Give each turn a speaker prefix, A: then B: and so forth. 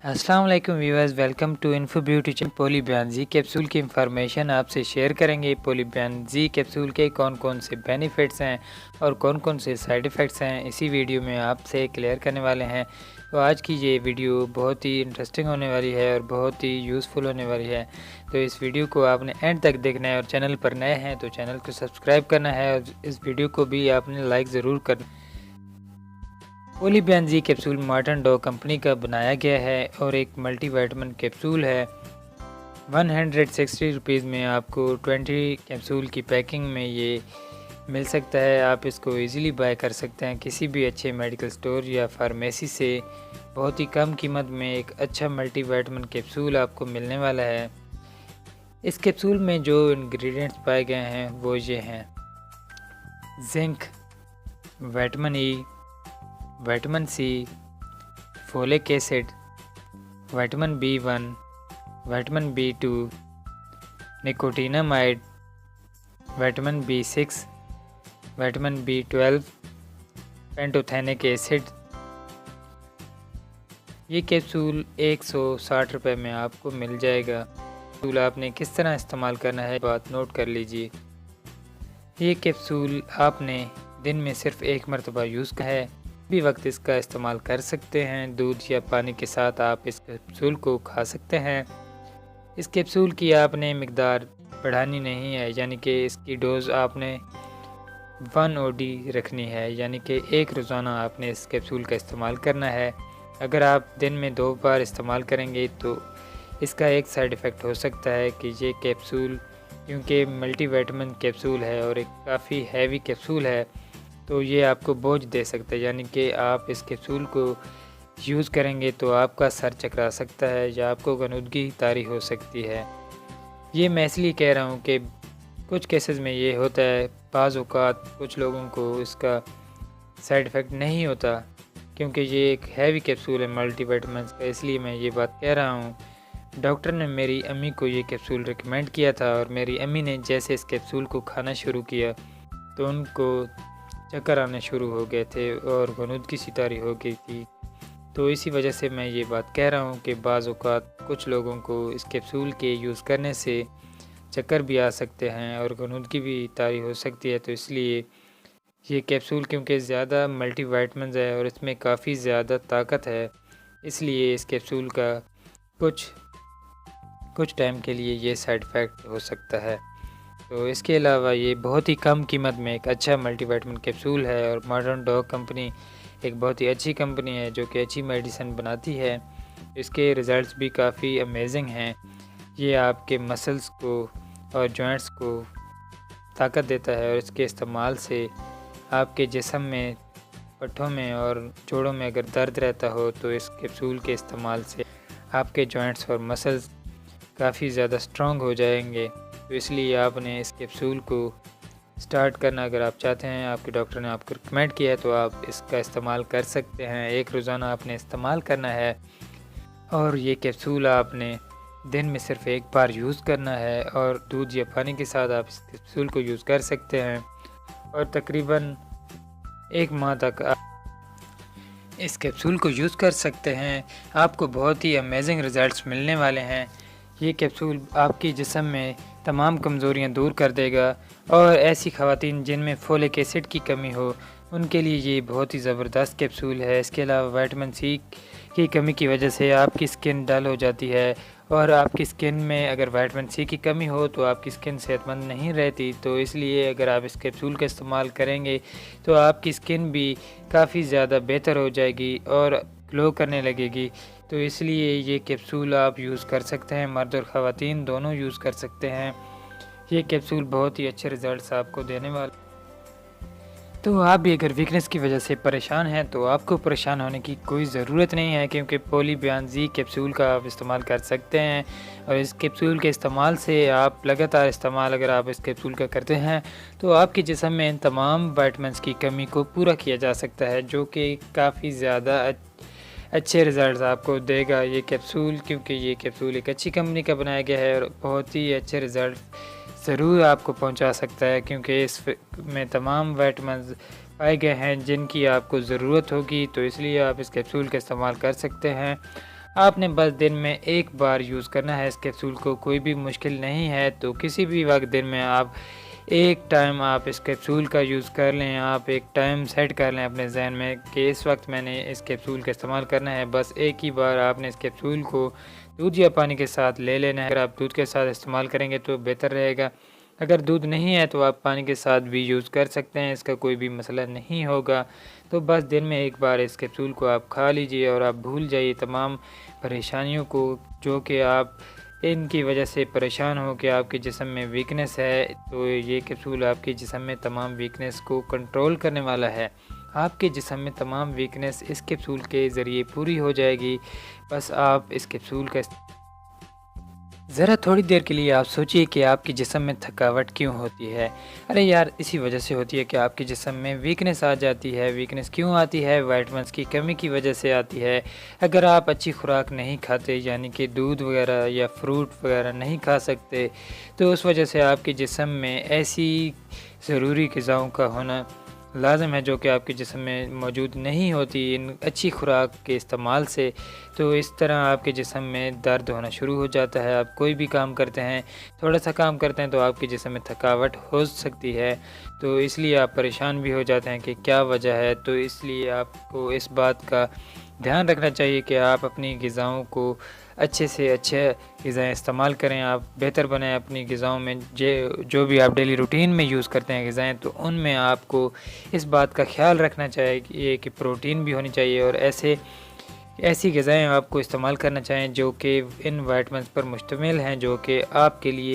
A: अस्सलाम वालेकुम viewers, welcome to info beauty channel. Polybion जी कैप्सूल की इंफॉर्मेशन आपसे शेयर करेंगे। पोलीबियान जी कैप्सूल के कौन कौन से बेनिफिट्स हैं और कौन कौन से साइड इफ़ेक्ट्स हैं, इसी वीडियो में आपसे क्लियर करने वाले हैं। तो आज की ये वीडियो बहुत ही इंटरेस्टिंग होने वाली है और बहुत ही यूज़फुल होने वाली है। तो इस वीडियो को आपने एंड तक देखना है और चैनल पर नए हैं तो चैनल को सब्सक्राइब करना है और इस वीडियो को भी आपने लाइक ज़रूर करना। पोलीबियान जी कैप्सूल मॉडर्न डॉग कंपनी का बनाया गया है और एक मल्टीविटामिन कैप्सूल है। 160 रुपीज़ में आपको 20 कैप्सूल की पैकिंग में ये मिल सकता है। आप इसको इजीली बाय कर सकते हैं किसी भी अच्छे मेडिकल स्टोर या फार्मेसी से। बहुत ही कम कीमत में एक अच्छा मल्टीविटामिन कैप्सूल आपको मिलने वाला है। इस कैप्सूल में जो इंग्रेडिएंट्स पाए गए हैं वो ये हैं: zinc, vitamin E, vitamin C, folic acid, vitamin B1, vitamin B2, nicotinamide, vitamin B6, vitamin B12, pantothenic acid. ये कैप्सूल 160 रुपये में आपको मिल जाएगा। कैप्सूल आपने किस तरह इस्तेमाल करना है बात नोट कर लीजिए। ये कैप्सूल आपने दिन में सिर्फ एक मरतबा यूज़ का है, भी वक्त इसका इस्तेमाल कर सकते हैं। दूध या पानी के साथ आप इस कैप्सूल को खा सकते हैं। इस कैप्सूल की आपने मिकदार बढ़ानी नहीं है, यानी कि इसकी डोज़ आपने 1 OD रखनी है, यानी कि एक रोज़ाना आपने इस कैप्सूल का इस्तेमाल करना है। अगर आप दिन में 2 बार इस्तेमाल करेंगे तो इसका एक साइड इफ़ेक्ट हो सकता है कि ये कैप्सूल, क्योंकि मल्टीविटामिन कैप्सूल है और एक काफ़ी हैवी कैप्सूल है, तो ये आपको बोझ दे सकता है। यानी कि आप इस कैप्सूल को यूज़ करेंगे तो आपका सर चकरा सकता है या आपको गनुदगी तारी हो सकती है। ये मैं इसलिए कह रहा हूँ कि कुछ केसेस में ये होता है, बाज़ औक़ात कुछ लोगों को इसका साइड इफ़ेक्ट नहीं होता, क्योंकि ये एक हैवी कैप्सूल है मल्टीविटामिन का, इसलिए मैं ये बात कह रहा हूँ। डॉक्टर ने मेरी अम्मी को ये कैप्सूल रिकमेंड किया था और मेरी अम्मी ने जैसे इस कैप्सूल को खाना शुरू किया तो उनको चक्कर आने शुरू हो गए थे और गनुदगी सी तारी हो गई थी। तो इसी वजह से मैं ये बात कह रहा हूँ कि बाज़ औक़ात कुछ लोगों को इस कैप्सूल के यूज़ करने से चक्कर भी आ सकते हैं और गनुदगी भी तारी हो सकती है। तो इसलिए ये कैप्सूल, क्योंकि ज़्यादा मल्टीविटामिन्स है और इसमें काफ़ी ज़्यादा ताकत है, इसलिए इस कैप्सूल का कुछ टाइम के लिए ये साइड इफ़ेक्ट हो सकता है। तो इसके अलावा ये बहुत ही कम कीमत में एक अच्छा मल्टीविटामिन कैप्सूल है और मॉडर्न डॉग कंपनी एक बहुत ही अच्छी कंपनी है जो कि अच्छी मेडिसिन बनाती है। इसके रिज़ल्ट्स भी काफ़ी अमेजिंग हैं। ये आपके मसल्स को और जॉइंट्स को ताकत देता है और इसके इस्तेमाल से आपके जिस्म में, पट्ठों में और जोड़ों में अगर दर्द रहता हो तो इस कैप्सूल के इस्तेमाल से आपके जॉइंट्स और मसल्स काफ़ी ज़्यादा स्ट्रॉन्ग हो जाएंगे। तो इसलिए आपने इस कैप्सूल को स्टार्ट करना, अगर आप चाहते हैं, आपके डॉक्टर ने आपको रिकमेंड किया है तो आप इसका इस्तेमाल कर सकते हैं। एक रोज़ाना आपने इस्तेमाल करना है और ये कैप्सूल आपने दिन में सिर्फ एक बार यूज़ करना है और दूध या पानी के साथ आप इस कैप्सूल को यूज़ कर सकते हैं और तकरीबन 1 माह तक आप इस कैप्सूल को यूज़ कर सकते हैं। आपको बहुत ही अमेजिंग रिज़ल्ट्स मिलने वाले हैं। ये कैप्सूल आपकी जिस्म में तमाम कमज़ोरियाँ दूर कर देगा और ऐसी ख़वातीन जिनमें फोलिक एसिड की कमी हो उनके लिए ये बहुत ही ज़बरदस्त कैप्सूल है। इसके अलावा विटामिन सी की कमी की वजह से आपकी स्किन डल हो जाती है और आपकी स्किन में अगर विटामिन सी की कमी हो तो आपकी स्किन सेहतमंद नहीं रहती। तो इसलिए अगर आप इस कैप्सूल का इस्तेमाल करेंगे तो आपकी स्किन भी काफ़ी ज़्यादा बेहतर हो जाएगी और ग्लो करने लगेगी। तो इसलिए ये कैप्सूल आप यूज़ कर सकते हैं, मर्द और ख़वातीन दोनों यूज़ कर सकते हैं। ये कैप्सूल बहुत ही अच्छे रिज़ल्ट्स आपको देने वाला। तो आप भी अगर वीकनेस की वजह से परेशान हैं तो आपको परेशान होने की कोई ज़रूरत नहीं है, क्योंकि पोलीबियान जी कैप्सूल का आप इस्तेमाल कर सकते हैं और इस कैप्सूल के इस्तेमाल से आप लगातार इस्तेमाल अगर आप इस कैप्सूल का करते हैं तो आपके जिस्म में इन तमाम विटामिन्स की कमी को पूरा किया जा सकता है, जो कि काफ़ी ज़्यादा अच्छे रिज़ल्ट्स आपको देगा ये कैप्सूल, क्योंकि ये कैप्सूल एक अच्छी कंपनी का बनाया गया है और बहुत ही अच्छे रिज़ल्ट ज़रूर आपको पहुंचा सकता है, क्योंकि इसमें तमाम विटामिन्स पाए गए हैं जिनकी आपको ज़रूरत होगी। तो इसलिए आप इस कैप्सूल का इस्तेमाल कर सकते हैं। आपने बस दिन में एक बार यूज़ करना है इस कैप्सूल को, कोई भी मुश्किल नहीं है। तो किसी भी वक्त दिन में आप एक टाइम आप इस कैप्सूल का यूज़ कर लें, आप एक टाइम सेट कर लें अपने जहन में कि इस वक्त मैंने इस कैप्सूल का इस्तेमाल करना है। बस एक ही बार आपने इस कैप्सूल को दूध या पानी के साथ ले लेना है। अगर आप दूध के साथ इस्तेमाल करेंगे तो बेहतर रहेगा, अगर दूध नहीं है तो आप पानी के साथ भी यूज़ कर सकते हैं, इसका कोई भी मसला नहीं होगा। तो बस दिन में एक बार इस कैप्सूल को आप खा लीजिए और आप भूल जाइए तमाम परेशानियों को, जो कि आप इनकी वजह से परेशान हो कि आपके जिस्म में वीकनेस है। तो ये कैप्सूल आपके जिस्म में तमाम वीकनेस को कंट्रोल करने वाला है। आपके जिस्म में तमाम वीकनेस इस कैप्सूल के ज़रिए पूरी हो जाएगी। बस आप इस कैप्सूल का ज़रा थोड़ी देर के लिए आप सोचिए कि आपके जिस्म में थकावट क्यों होती है। अरे यार, इसी वजह से होती है कि आपके जिस्म में वीकनेस आ जाती है। वीकनेस क्यों आती है? विटामिन्स की कमी की वजह से आती है। अगर आप अच्छी खुराक नहीं खाते, यानी कि दूध वगैरह या फ्रूट वगैरह नहीं खा सकते, तो उस वजह से आपके जिस्म में ऐसी ज़रूरी ग़िज़ाओं का होना लाज़िम है जो कि आपके जिस्म में मौजूद नहीं होती इन अच्छी खुराक के इस्तेमाल से। तो इस तरह आपके जिस्म में दर्द होना शुरू हो जाता है। आप कोई भी काम करते हैं, थोड़ा सा काम करते हैं तो आपके जिस्म में थकावट हो सकती है। तो इसलिए आप परेशान भी हो जाते हैं कि क्या वजह है। तो इसलिए आपको इस बात का ध्यान रखना चाहिए कि आप अपनी ग़िज़ाओं को अच्छे से अच्छे ग़िज़ाएँ इस्तेमाल करें, आप बेहतर बनाएँ अपनी ग़िज़ाओं में। जो भी आप डेली रूटीन में यूज़ करते हैं ग़िज़ाएँ, तो उनमें आपको इस बात का ख़्याल रखना चाहिए कि प्रोटीन भी होनी चाहिए और ऐसी ग़िज़ाएँ आपको इस्तेमाल करना चाहिए जो कि इन विटामिन्स पर मुश्तमिल हैं, जो कि आपके लिए